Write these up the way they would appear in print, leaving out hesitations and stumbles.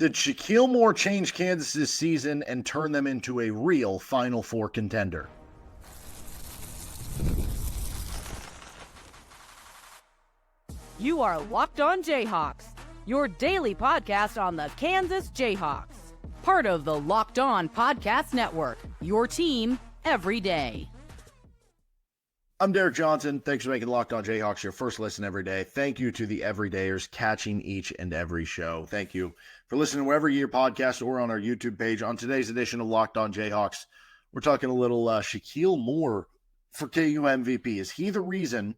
Did Shakeel Moore change Kansas's season and turn them into a real Final Four contender? You are Locked On Jayhawks, your daily podcast on the Kansas Jayhawks. Part of the Locked On Podcast Network, your team every day. I'm Derek Johnson. Thanks for making Locked On Jayhawks your first listen every day. Thank you to the everydayers catching each and every show. Thank you for listening wherever you hear podcasts or on our YouTube page. On today's edition of Locked On Jayhawks, we're talking a little Shakeel Moore for KU MVP. Is he the reason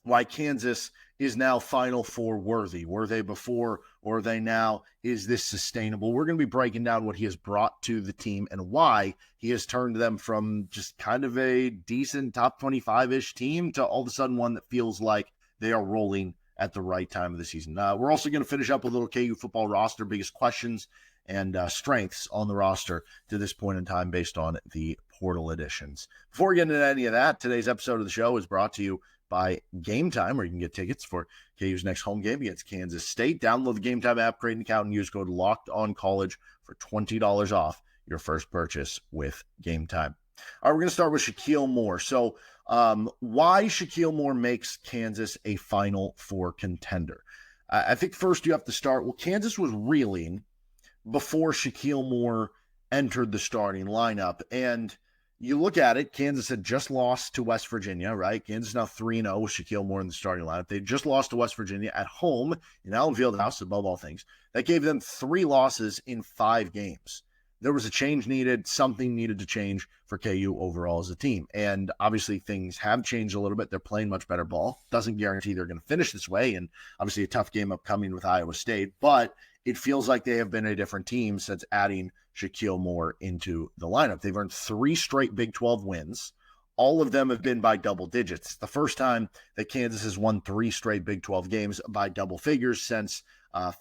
why Kansas is now Final Four worthy? Were they before or are they now? Is this sustainable? We're going to be breaking down what he has brought to the team and why he has turned them from just kind of a decent top 25-ish team to all of a sudden one that feels like they are rolling at the right time of the season. We're also going to finish up with a little KU football roster, biggest questions and strengths on the roster to this point in time based on the portal additions. Before we get into any of that, today's episode of the show is brought to you by Game Time, where you can get tickets for KU's next home game against Kansas State. Download the Game Time app, create an account, and use code LOCKEDONCollege for $20 off your first purchase with Game Time. All right, we're going to start with Shakeel Moore. So why Shakeel Moore makes Kansas a Final Four contender? I think first you have to start, Kansas was reeling before Shakeel Moore entered the starting lineup, and you look at it, Kansas had just lost to West Virginia, right? Kansas now 3-0 with Shakeel Moore in the starting lineup. They just lost to West Virginia at home in Allen Fieldhouse, above all things. That gave them 3 losses in 5 games. There was a change needed. Something needed to change for KU overall as a team. And obviously things have changed a little bit. They're playing much better ball. Doesn't guarantee they're going to finish this way. And obviously a tough game upcoming with Iowa State. But it feels like they have been a different team since adding Shakeel Moore into the lineup. They've earned 3 straight Big 12 wins. All of them have been by double digits. It's the first time that Kansas has won 3 straight Big 12 games by double figures since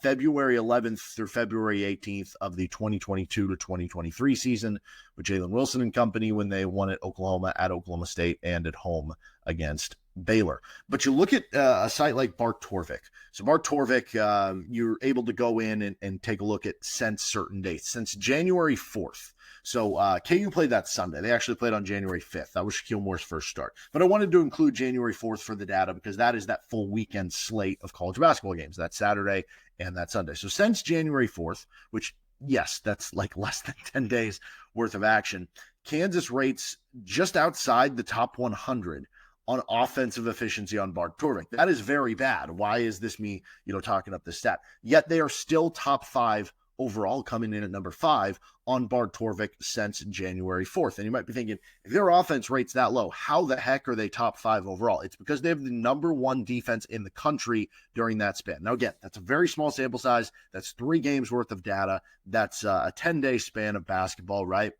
February 11th through February 18th of the 2022 to 2023 season with Jalen Wilson and company when they won at Oklahoma, at Oklahoma State, and at home against Baylor. But you look at a site like Bart Torvik. So Bart Torvik, you're able to go in and take a look at since certain dates. Since January 4th. So KU played that Sunday. They actually played on January 5th. That was Shakeel Moore's first start. But I wanted to include January 4th for the data because that is that full weekend slate of college basketball games. That Saturday and that Sunday. So since January 4th, which, yes, that's like less than 10 days worth of action, Kansas rates just outside the top 100 on offensive efficiency on Bart Torvik. That is very bad. Why is this me, talking up this stat? Yet they are still top 5 overall, coming in at number 5 on Bart Torvik since January 4th. And you might be thinking, if their offense rates that low, how the heck are they top 5 overall? It's because they have the number 1 defense in the country during that span. Now, again, that's a very small sample size. That's 3 games worth of data. That's a 10-day span of basketball, right?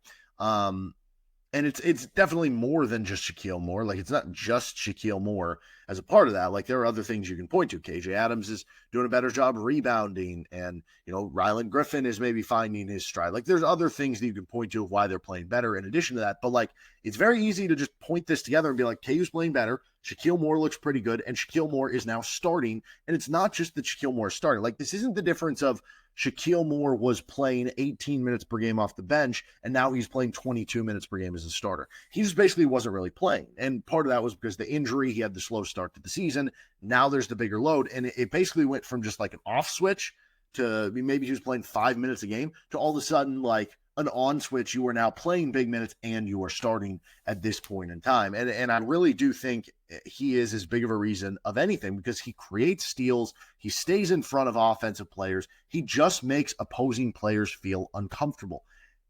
And it's definitely more than just Shakeel Moore. Like, it's not just Shakeel Moore as a part of that. Like, there are other things you can point to. KJ Adams is doing a better job rebounding, and, Ryland Griffin is maybe finding his stride. Like, there's other things that you can point to of why they're playing better in addition to that. But, like, it's very easy to just point this together and be like, KU's playing better. Shakeel Moore looks pretty good, and Shakeel Moore is now starting. And it's not just that Shakeel Moore is starting. Like, this isn't the difference of Shakeel Moore was playing 18 minutes per game off the bench, and now he's playing 22 minutes per game as a starter. He just basically wasn't really playing. And part of that was because the injury, he had the slow start to the season. Now there's the bigger load. And it basically went from just like an off switch to maybe he was playing 5 minutes a game to all of a sudden like an on switch. You are now playing big minutes and you are starting at this point in time. And I really do think he is as big of a reason of anything because he creates steals. He stays in front of offensive players. He just makes opposing players feel uncomfortable.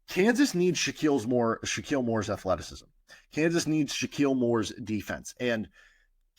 Kansas needs Shakeel Moore's athleticism. Kansas needs Shakeel Moore's defense. And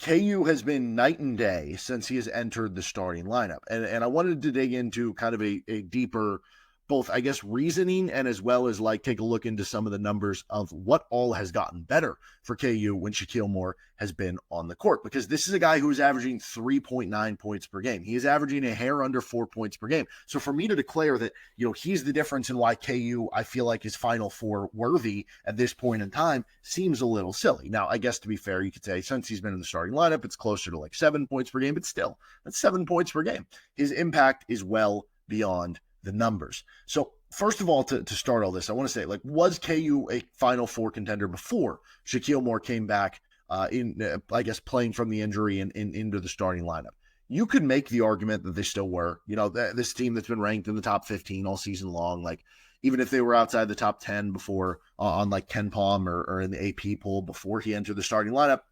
KU has been night and day since he has entered the starting lineup. And I wanted to dig into kind of a deeper both, I guess, reasoning and as well as like take a look into some of the numbers of what all has gotten better for KU when Shakeel Moore has been on the court, because this is a guy who is averaging 3.9 points per game. He is averaging a hair under 4 points per game. So for me to declare that, he's the difference in why KU, I feel like, is Final Four worthy at this point in time seems a little silly. Now, I guess to be fair, you could say since he's been in the starting lineup, it's closer to like 7 points per game, but still, that's 7 points per game. His impact is well beyond the numbers. So first of all, to start all this, I want to say, like, was KU a Final Four contender before Shakeel Moore came back I guess, playing from the injury and into the starting lineup? You could make the argument that they still were. This team that's been ranked in the top 15 all season long, like, even if they were outside the top 10 before on like Ken Palm or in the AP poll before he entered the starting lineup,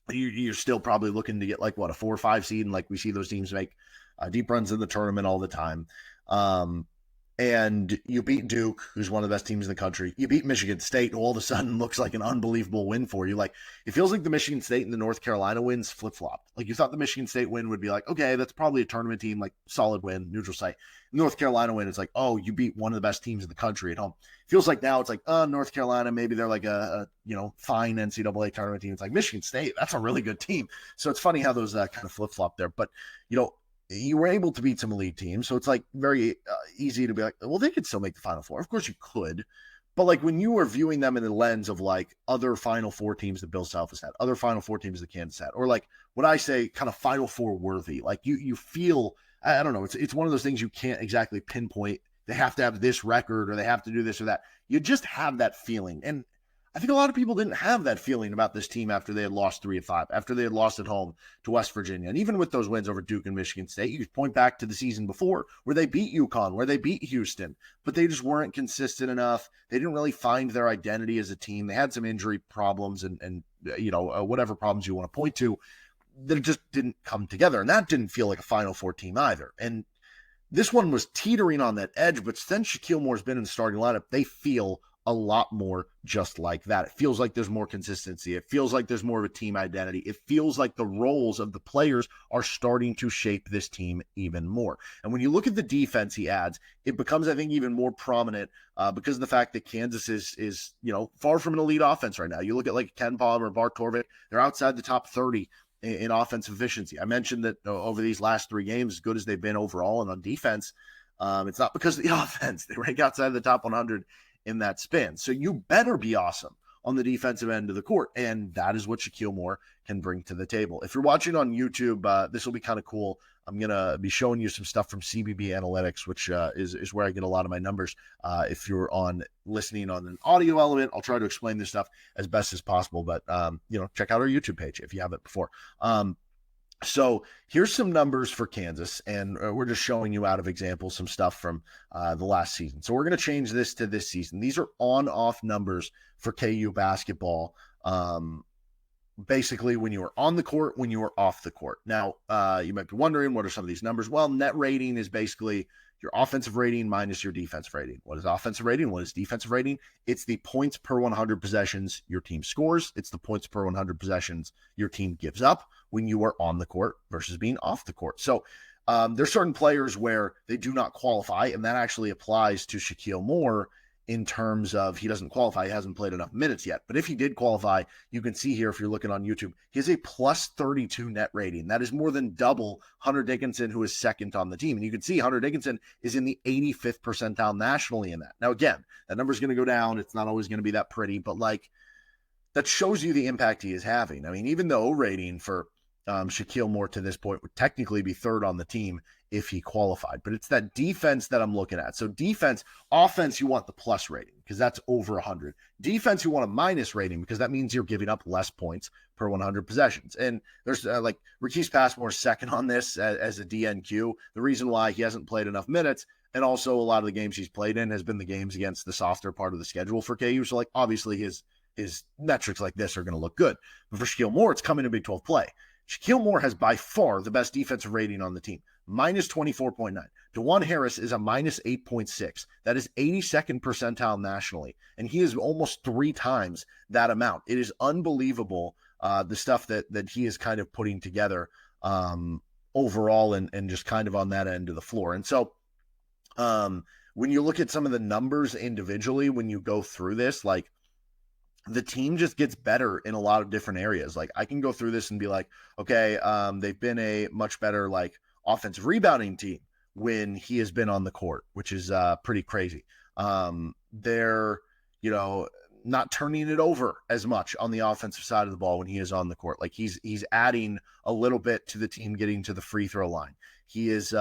you're still probably looking to get like a 4 or 5 seed. And like we see those teams make deep runs in the tournament all the time. And you beat Duke, who's one of the best teams in the country. You beat Michigan State, who all of a sudden looks like an unbelievable win for you. Like, it feels like the Michigan State and the North Carolina wins flip-flopped. Like, you thought the Michigan State win would be like, okay, that's probably a tournament team, like, solid win, neutral site. North Carolina win, it's like, oh, you beat one of the best teams in the country at home. Feels like now it's like, North Carolina, maybe they're like a fine NCAA tournament team. It's like Michigan State, that's a really good team. So it's funny how those kind of flip-flop there. But, you were able to beat some elite teams. So it's like very easy to be like, well, they could still make the Final Four. Of course you could. But like when you were viewing them in the lens of like other Final Four teams that Bill Self has had, other Final Four teams that Kansas had, or like what I say kind of Final Four worthy, like you feel, I don't know, it's one of those things you can't exactly pinpoint. They have to have this record or they have to do this or that. You just have that feeling. And I think a lot of people didn't have that feeling about this team after they had lost 3 of 5, after they had lost at home to West Virginia. And even with those wins over Duke and Michigan State, you could point back to the season before where they beat UConn, where they beat Houston, but they just weren't consistent enough. They didn't really find their identity as a team. They had some injury problems and whatever problems you want to point to, that it just didn't come together. And that didn't feel like a Final Four team either. And this one was teetering on that edge, but since Shakeel Moore's been in the starting lineup, they feel a lot more just like that. It feels like there's more consistency. It feels like there's more of a team identity. It feels like the roles of the players are starting to shape this team even more. And when you look at the defense he adds, it becomes, I think, even more prominent because of the fact that Kansas is far from an elite offense right now. You look at like Ken Palm or Bart Torvik, they're outside the top 30 in offensive efficiency. I mentioned that over these last 3 games, as good as they've been overall and on defense, it's not because of the offense. They rank outside the top 100 in that span. So you better be awesome on the defensive end of the court. And that is what Shakeel Moore can bring to the table. If you're watching on YouTube, this will be kind of cool. I'm going to be showing you some stuff from CBB Analytics, which is where I get a lot of my numbers. If you're listening on an audio element, I'll try to explain this stuff as best as possible. But, check out our YouTube page if you haven't before. So here's some numbers for Kansas, and we're just showing you out of example some stuff from the last season. So we're going to change this to this season. These are on-off numbers for KU basketball, basically when you were on the court, when you were off the court. Now, you might be wondering, what are some of these numbers? Well, net rating is basically your offensive rating minus your defensive rating. What is offensive rating? What is defensive rating? It's the points per 100 possessions your team scores. It's the points per 100 possessions your team gives up when you are on the court versus being off the court. So there's certain players where they do not qualify, and that actually applies to Shakeel Moore in terms of he doesn't qualify. He hasn't played enough minutes yet. But if he did qualify, you can see here, if you're looking on YouTube, he has a plus 32 net rating. That is more than double Hunter Dickinson, who is second on the team. And you can see Hunter Dickinson is in the 85th percentile nationally in that. Now, again, that number is going to go down. It's not always going to be that pretty, but like that shows you the impact he is having. I mean, even the O rating for Shakeel Moore to this point would technically be third on the team if he qualified, but it's that defense that I'm looking at. So defense, offense, you want the plus rating because that's over 100. Defense, you want a minus rating because that means you're giving up less points per 100 possessions. And there's like Riquise Passmore second on this as a DNQ. The reason why he hasn't played enough minutes, and also a lot of the games he's played in has been the games against the softer part of the schedule for KU. So like obviously his metrics like this are going to look good. But for Shakeel Moore, it's coming to Big 12 play. Shakeel Moore has by far the best defensive rating on the team, minus 24.9. Dajuan Harris is a minus 8.6. That is 82nd percentile nationally, and he is almost 3 times that amount. It is unbelievable the stuff that he is kind of putting together overall and just kind of on that end of the floor. And so when you look at some of the numbers individually, when you go through this, like, the team just gets better in a lot of different areas. Like I can go through this and be like, okay, they've been a much better like offensive rebounding team when he has been on the court, which is pretty crazy. They're, not turning it over as much on the offensive side of the ball when he is on the court. Like he's adding a little bit to the team getting to the free throw line. he is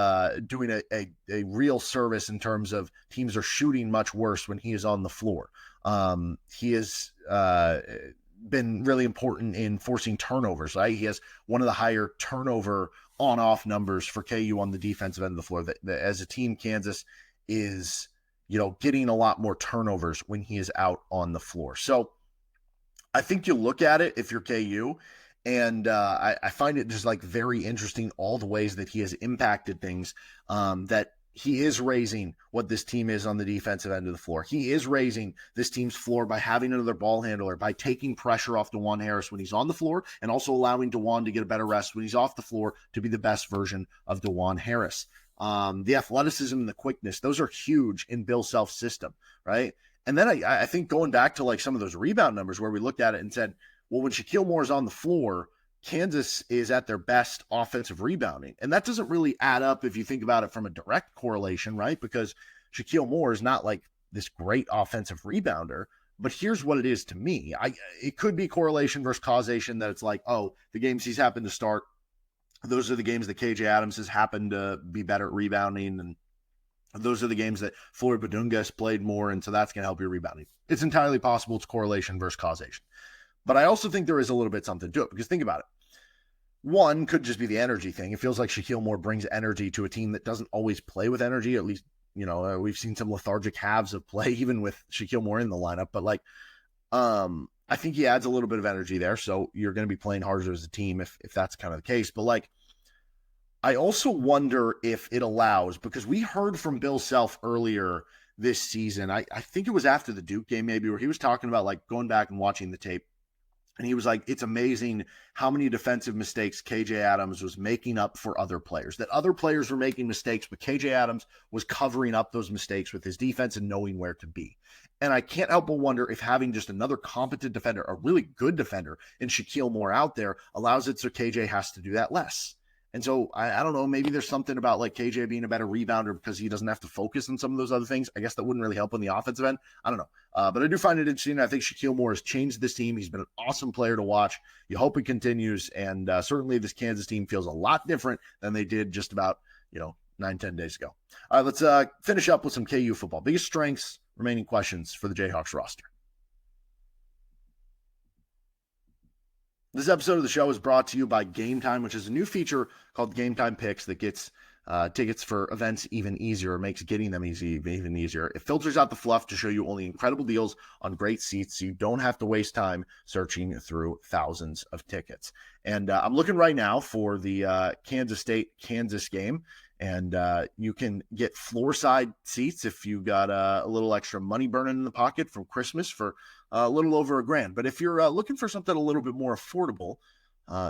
doing a real service in terms of teams are shooting much worse when he is on the floor. He has been really important in forcing turnovers, right? He has one of the higher turnover on-off numbers for KU on the defensive end of the floor. That as a team, Kansas is, getting a lot more turnovers when he is out on the floor. So I think you look at it if you're KU, and I find it just like very interesting all the ways that he has impacted things, that he is raising what this team is on the defensive end of the floor. He is raising this team's floor by having another ball handler, by taking pressure off Dajuan Harris when he's on the floor, and also allowing Dajuan to get a better rest when he's off the floor to be the best version of Dajuan Harris. The athleticism and the quickness, those are huge in Bill Self's system, right? And then I think going back to like some of those rebound numbers where we looked at it and said, well, when Shakeel Moore is on the floor, Kansas is at their best offensive rebounding. And that doesn't really add up if you think about it from a direct correlation, right? Because Shakeel Moore is not like this great offensive rebounder. But here's what it is to me. It could be correlation versus causation, that it's like, oh, the games he's happened to start, those are the games that KJ Adams has happened to be better at rebounding, and those are the games that Floyd Badungas played more, and so that's going to help your rebounding. It's entirely possible it's correlation versus causation. But I also think there is a little bit something to it, because think about it. One could just be the energy thing. It feels like Shakeel Moore brings energy to a team that doesn't always play with energy. At least, we've seen some lethargic halves of play, even with Shakeel Moore in the lineup. But I think he adds a little bit of energy there. So you're going to be playing harder as a team if that's kind of the case. But I also wonder if it allows, because we heard from Bill Self earlier this season, I think it was after the Duke game maybe, where he was talking about going back and watching the tape. And he was like, it's amazing how many defensive mistakes KJ Adams was making up for other players, that other players were making mistakes, but KJ Adams was covering up those mistakes with his defense and knowing where to be. And I can't help but wonder if having just another competent defender, a really good defender in Shakeel Moore out there, allows it so KJ has to do that less. And so I don't know, maybe there's something about KJ being a better rebounder because he doesn't have to focus on some of those other things. I guess that wouldn't really help on the offensive end. I don't know. But I do find it interesting. I think Shakeel Moore has changed this team. He's been an awesome player to watch. You hope it continues. And certainly this Kansas team feels a lot different than they did just about, 9-10 days ago. All right, let's finish up with some KU football. Biggest strengths, remaining questions for the Jayhawks roster. This episode of the show is brought to you by Game Time, which is a new feature called Game Time Picks that gets tickets for events even easier, makes getting them even easier. It filters out the fluff to show you only incredible deals on great seats, so you don't have to waste time searching through thousands of tickets. And I'm looking right now for the Kansas State-Kansas game, and you can get floor side seats if you got a little extra money burning in the pocket from Christmas for a little over $1,000. But if you're looking for something a little bit more affordable,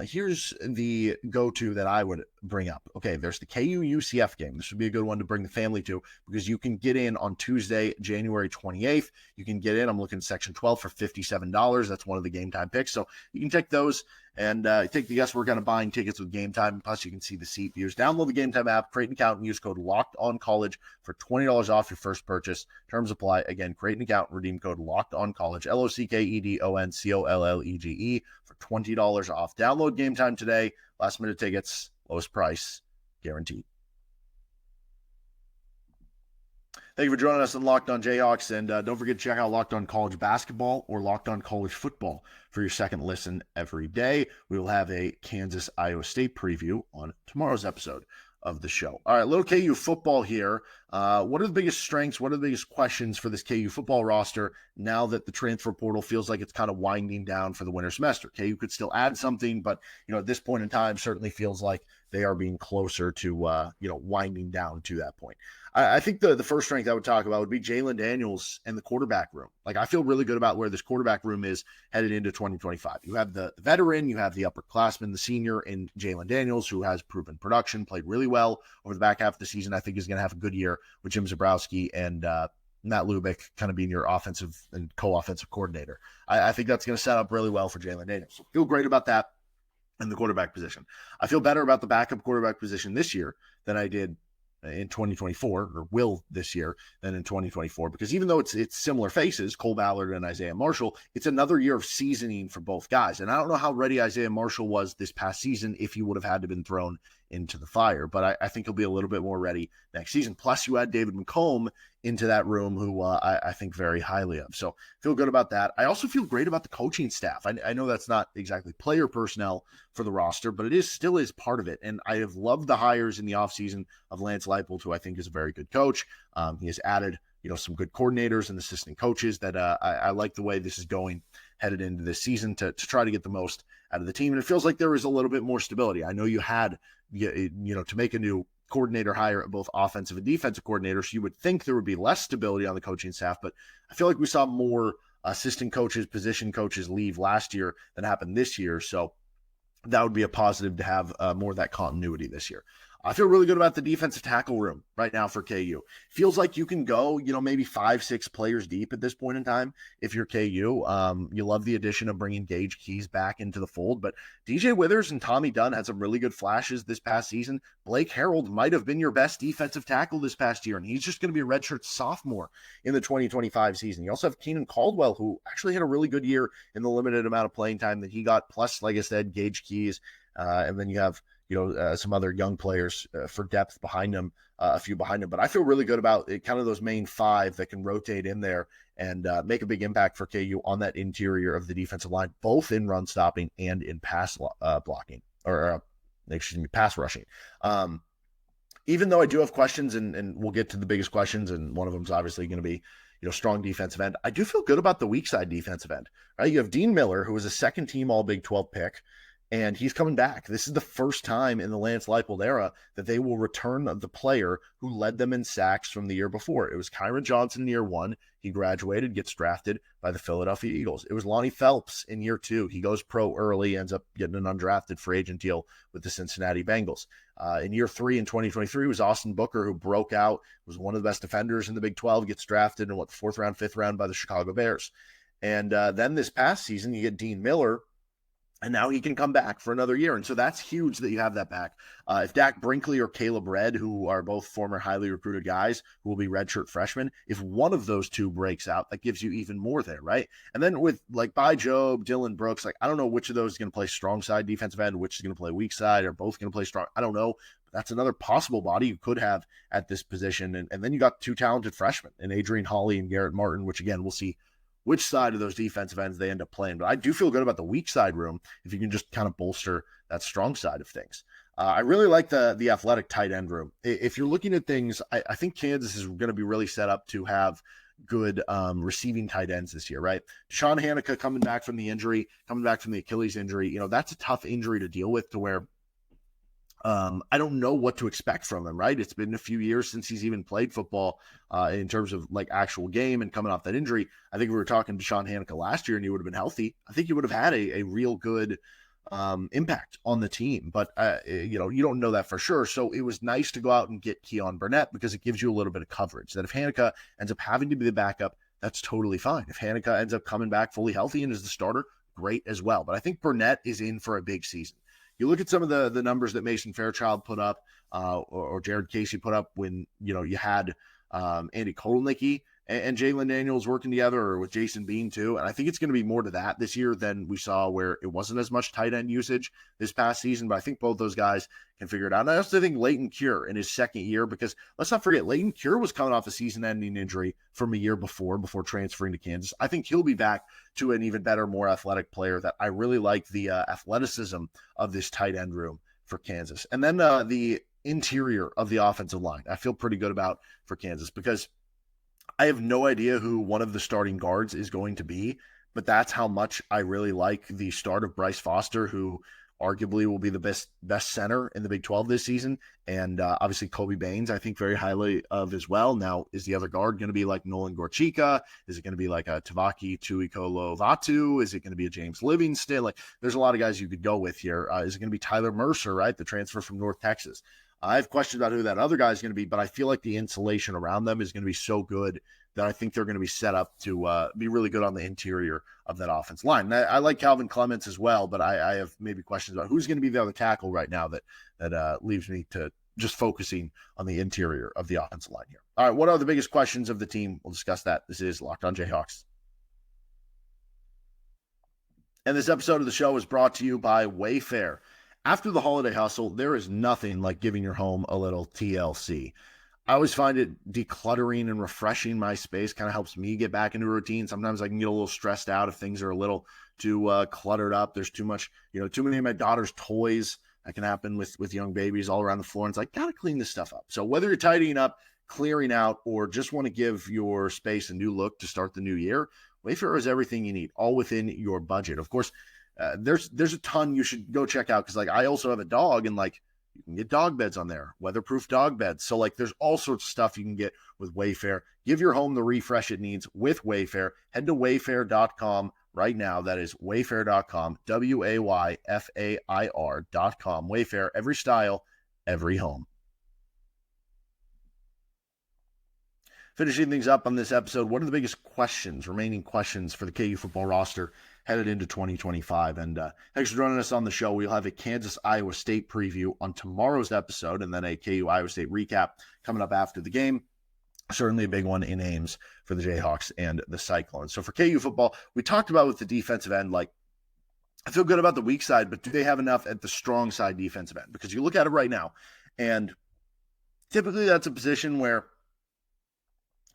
here's the go-to that I would bring up. Okay, there's the KU UCF game. This would be a good one to bring the family to, because you can get in on Tuesday, January 28th. You can get in, I'm looking at section 12 for $57. That's one of the Game Time picks. So you can take those and take the guesswork on buying tickets with Game Time. Plus, you can see the seat views. Download the Game Time app, create an account, and use code LOCKEDONCollege for $20 off your first purchase. Terms apply. Again, create an account and redeem code LOCKEDONCollege, LOCKEDONCOLLEGE for $20 off. Download Game Time today. Last minute tickets, lowest price, guaranteed. Thank you for joining us on Locked On Jayhawks, and don't forget to check out Locked On College Basketball or Locked On College Football for your second listen every day. We will have a Kansas-Iowa State preview on tomorrow's episode of the show. All right, little KU football here. What are the biggest strengths? What are the biggest questions for this KU football roster now that the transfer portal feels like it's kind of winding down for the winter semester? KU could still add something, but at this point in time, certainly feels like they are being closer to winding down to that point. I think the first strength I would talk about would be Jalon Daniels and the quarterback room. I feel really good about where this quarterback room is headed into 2025. You have the veteran, you have the upperclassman, the senior in Jalon Daniels, who has proven production, played really well over the back half of the season. I think is going to have a good year with Jim Zabrowski and Matt Lubick kind of being your offensive and co-offensive coordinator. I think that's going to set up really well for Jalon Daniels. So feel great about that in the quarterback position. I feel better about the backup quarterback position this year than I did in 2024, or will this year, than in 2024, because even though it's similar faces, Cole Ballard and Isaiah Marshall, it's another year of seasoning for both guys. And I don't know how ready Isaiah Marshall was this past season if he would have had to been thrown into the fire. But I think he'll be a little bit more ready next season. Plus, you add David McComb into that room, who I think very highly of. So feel good about that. I also feel great about the coaching staff. I know that's not exactly player personnel for the roster, but it still is part of it. And I have loved the hires in the offseason of Lance Leipold, who I think is a very good coach. He has added some good coordinators and assistant coaches that I like the way this is going headed into this season to try to get the most out of the team. And it feels like there is a little bit more stability. I know you had, to make a new coordinator hire at both offensive and defensive coordinators, you would think there would be less stability on the coaching staff, but I feel like we saw more assistant coaches, position coaches leave last year than happened this year. So that would be a positive to have more of that continuity this year. I feel really good about the defensive tackle room right now for KU. Feels like you can go, maybe 5-6 players deep at this point in time if you're KU. You love the addition of bringing Gage Keys back into the fold, but DJ Withers and Tommy Dunn had some really good flashes this past season. Blake Harold might have been your best defensive tackle this past year, and he's just going to be a redshirt sophomore in the 2025 season. You also have Keenan Caldwell, who actually had a really good year in the limited amount of playing time that he got, plus, like I said, Gage Keys, and then you have some other young players for depth behind them, a few behind them. But I feel really good about it, kind of those main 5 that can rotate in there and make a big impact for KU on that interior of the defensive line, both in run stopping and in pass blocking, or pass rushing. Even though I do have questions, and we'll get to the biggest questions, and one of them is obviously going to be strong defensive end, I do feel good about the weak side defensive end. Right? You have Dean Miller, who was a second-team All Big 12 pick, and he's coming back. This is the first time in the Lance Leipold era that they will return the player who led them in sacks from the year before. It was Kyron Johnson in year 1. He graduated, gets drafted by the Philadelphia Eagles. It was Lonnie Phelps in year 2. He goes pro early, ends up getting an undrafted free agent deal with the Cincinnati Bengals. In year 3 in 2023 was Austin Booker, who broke out, was one of the best defenders in the Big 12, gets drafted in the 4th round, 5th round by the Chicago Bears. And then this past season, you get Dean Miller, and now he can come back for another year. And so that's huge that you have that back. If Dak Brinkley or Caleb Redd, who are both former highly recruited guys who will be redshirt freshmen, if one of those two breaks out, that gives you even more there, right? And then with Bai Jobe, Dylan Brooks, I don't know which of those is going to play strong side defensive end, which is going to play weak side, or both going to play strong. I don't know. But that's another possible body you could have at this position. And then you got 2 talented freshmen in Adrian Hawley and Garrett Martin, which again, we'll see which side of those defensive ends they end up playing. But I do feel good about the weak side room if you can just kind of bolster that strong side of things. I really like the athletic tight end room. If you're looking at things, I think Kansas is going to be really set up to have good receiving tight ends this year, right? Deshaun Hanukkah coming back from the Achilles injury, that's a tough injury to deal with, to where I don't know what to expect from him, right? It's been a few years since he's even played football in terms of actual game, and coming off that injury. I think we were talking to Deshaun Hanukkah last year and he would have been healthy. I think he would have had a real good impact on the team, but you don't know that for sure. So it was nice to go out and get Keon Burnett, because it gives you a little bit of coverage that if Hanukkah ends up having to be the backup, that's totally fine. If Hanukkah ends up coming back fully healthy and is the starter, great as well. But I think Burnett is in for a big season. You look at some of the numbers that Mason Fairchild put up, or Jared Casey put up when you had Andy Kotelnicki and Jalon Daniels working together, or with Jason Bean too. And I think it's going to be more to that this year than we saw where it wasn't as much tight end usage this past season. But I think both those guys can figure it out. And I also think Leighton Cure in his second year, because let's not forget, Leighton Cure was coming off a season-ending injury from a year before transferring to Kansas. I think he'll be back to an even better, more athletic player. That I really like the athleticism of this tight end room for Kansas. And then the interior of the offensive line, I feel pretty good about for Kansas, because I have no idea who one of the starting guards is going to be, but that's how much I really like the start of Bryce Foster, who arguably will be the best center in the Big 12 this season. And obviously Kobe Baines, I think very highly of as well. Now, is the other guard going to be like Nolan Gorchika? Is it going to be like a Tavaki Tuikolo Vatu? Is it going to be a James Livingston? There's a lot of guys you could go with here. Is it going to be Tyler Mercer, right? The transfer from North Texas. I have questions about who that other guy is going to be, but I feel like the insulation around them is going to be so good that I think they're going to be set up to be really good on the interior of that offense line. And I like Calvin Clements as well, but I have maybe questions about who's going to be the other tackle right now that leaves me to just focusing on the interior of the offensive line here. All right, what are the biggest questions of the team? We'll discuss that. This is Locked On Jayhawks. And this episode of the show is brought to you by Wayfair. After the holiday hustle, there is nothing like giving your home a little TLC. I always find it decluttering and refreshing my space kind of helps me get back into a routine. Sometimes I can get a little stressed out if things are a little too cluttered up. There's too much, too many of my daughter's toys. That can happen with young babies all around the floor. And it's like, gotta clean this stuff up. So whether you're tidying up, clearing out, or just want to give your space a new look to start the new year, Wayfair has everything you need, all within your budget. Of course, there's a ton you should go check out because like I also have a dog and like you can get dog beds on there, weatherproof dog beds. So like there's all sorts of stuff you can get with Wayfair. Give your home the refresh it needs with Wayfair. Head to wayfair.com right now. That is wayfair.com, WAYFAIR.com. Wayfair, every style, every home. Finishing things up on this episode, what are the biggest remaining questions for the KU football roster headed into 2025? And thanks for joining us on the show. We'll have a Kansas-Iowa State preview on tomorrow's episode and then a KU-Iowa State recap coming up after the game. Certainly a big one in Ames for the Jayhawks and the Cyclones. So for KU football, we talked about with the defensive end, like I feel good about the weak side, but do they have enough at the strong side defensive end? Because you look at it right now, and typically that's a position where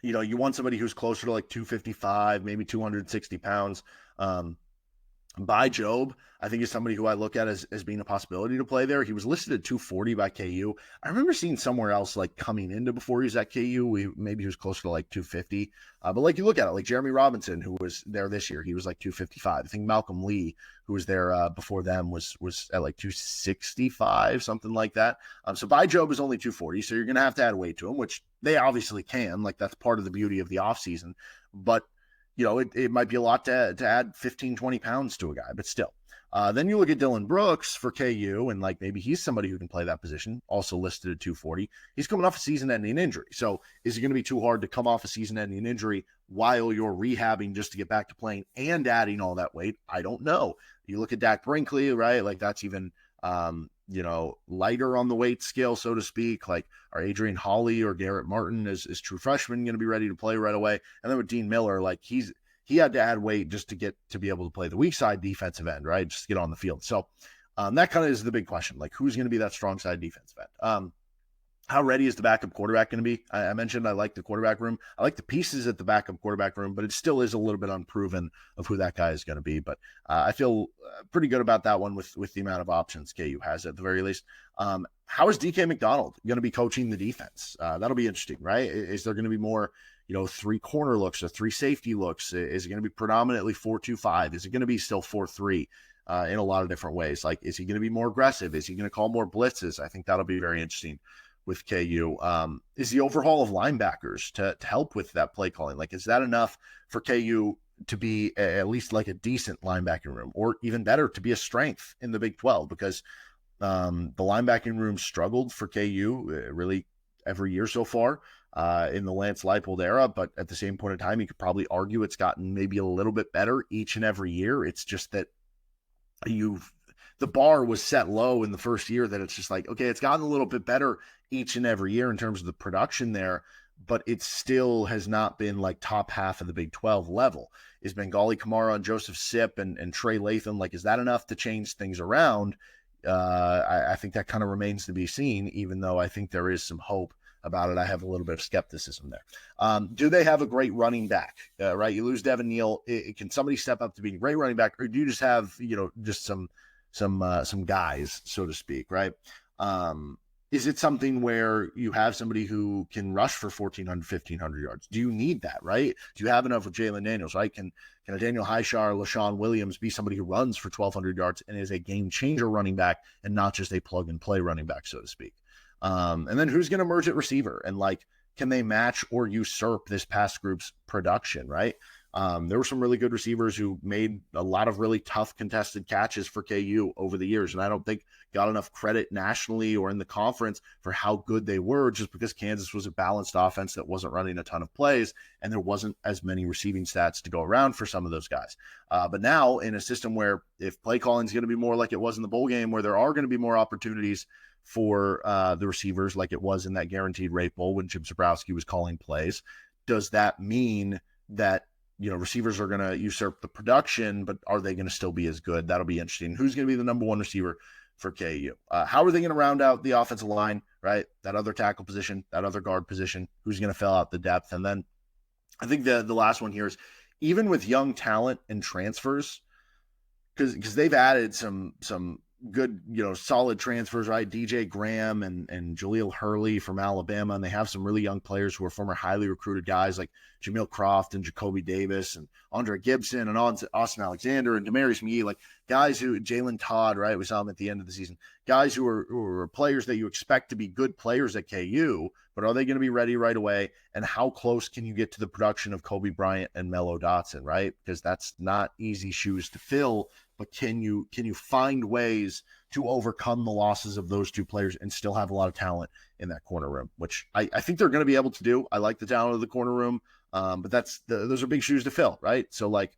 you want somebody who's closer to like 255, maybe 260 pounds. By Job, I think is somebody who I look at as being a possibility to play there. He was listed at 240 by KU. I remember seeing somewhere else like coming into before he was at KU. Maybe he was closer to like 250. But like you look at it, like Jeremy Robinson, who was there this year, he was like 255. I think Malcolm Lee, who was there before them, was at like 265, something like that. So by Job is only 240. So you're going to have to add weight to him, which they obviously can. Like that's part of the beauty of the offseason. But it might be a lot to add 15, 20 pounds to a guy, but still. Then you look at Dylan Brooks for KU, and like maybe he's somebody who can play that position, also listed at 240. He's coming off a season-ending injury. So is it going to be too hard to come off a season-ending injury while you're rehabbing just to get back to playing and adding all that weight? I don't know. You look at Dak Brinkley, right? Like that's even lighter on the weight scale, so to speak. Like are Adrian Hawley or Garrett Martin is true freshman going to be ready to play right away? And then with Dean Miller, like he had to add weight just to be able to play the weak side defensive end, right? Just to get on the field. So that kind of is the big question. Like who's going to be that strong side defensive end? How ready is the backup quarterback going to be? I mentioned I like the quarterback room. I like the pieces at the backup quarterback room, but it still is a little bit unproven of who that guy is going to be. But I feel pretty good about that one with the amount of options KU has at the very least. How is DK McDonald going to be coaching the defense? That'll be interesting, right? Is there going to be more, 3 corner looks or 3 safety looks? Is it going to be predominantly 4-2-5? Is it going to be still 4-3 in a lot of different ways? Like, is he going to be more aggressive? Is he going to call more blitzes? I think that'll be very interesting with KU. Is the overhaul of linebackers to help with that play calling? Like, is that enough for KU to be at least like a decent linebacking room, or even better, to be a strength in the Big 12? Because the linebacking room struggled for KU really every year so far in the Lance Leipold era. But at the same point in time, you could probably argue it's gotten maybe a little bit better each and every year. It's just that the bar was set low in the first year, that it's just like, okay, it's gotten a little bit better each and every year in terms of the production there, but it still has not been like top half of the Big 12 level. Is Bengali Kamara and Joseph Sipp and Trey Latham, like, is that enough to change things around? I think that kind of remains to be seen, even though I think there is some hope about it. I have a little bit of skepticism there. Do they have a great running back? Right, you lose Devin Neal. Can somebody step up to being a great running back, or do you just have just some guys, so to speak, right? Is it something where you have somebody who can rush for 1,400, 1,500 yards? Do you need that, right? Do you have enough with Jalon Daniels, right? Can a Daniel Highshire, LaShawn Williams be somebody who runs for 1,200 yards and is a game-changer running back and not just a plug-and-play running back, so to speak? And then who's going to emerge at receiver? And, like, can they match or usurp this past group's production, right? There were some really good receivers who made a lot of really tough contested catches for KU over the years, and I don't think got enough credit nationally or in the conference for how good they were, just because Kansas was a balanced offense that wasn't running a ton of plays, and there wasn't as many receiving stats to go around for some of those guys. But now in a system where if play calling is going to be more like it was in the bowl game, where there are going to be more opportunities for the receivers like it was in that guaranteed rate bowl when Chip Zabrowski was calling plays, does that mean that receivers are going to usurp the production, but are they going to still be as good? That'll be interesting. Who's going to be the number one receiver for KU. How are they going to round out the offensive line, right? That other tackle position, that other guard position, who's going to fill out the depth? And then I think the last one here is, even with young talent and transfers, because they've added some good, solid transfers, right? DJ Graham and Jaleel Hurley from Alabama, and they have some really young players who are former highly recruited guys like Jamil Croft and Jacoby Davis and Andre Gibson and Austin Alexander and Demarius McGee, like guys who, Jalen Todd, right? We saw him at the end of the season. Guys who are players that you expect to be good players at KU, but are they going to be ready right away? And how close can you get to the production of Kobe Bryant and Mello Dotson, right? Because that's not easy shoes to fill. But can you find ways to overcome the losses of those two players and still have a lot of talent in that corner room, which I think they're going to be able to do. I like the talent of the corner room, but those are big shoes to fill, right? So, like,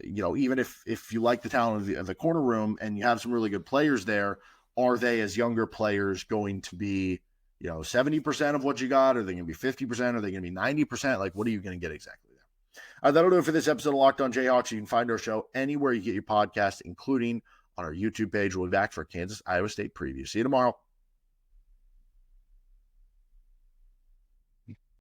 even if you like the talent of the corner room and you have some really good players there, are they, as younger players, going to be 70% of what you got? Are they going to be 50%? Are they going to be 90%? Like, what are you going to get exactly? That'll do it for this episode of Locked On Jayhawks. You can find our show anywhere you get your podcast, including on our YouTube page. We'll be back for a Kansas-Iowa State preview. See you tomorrow.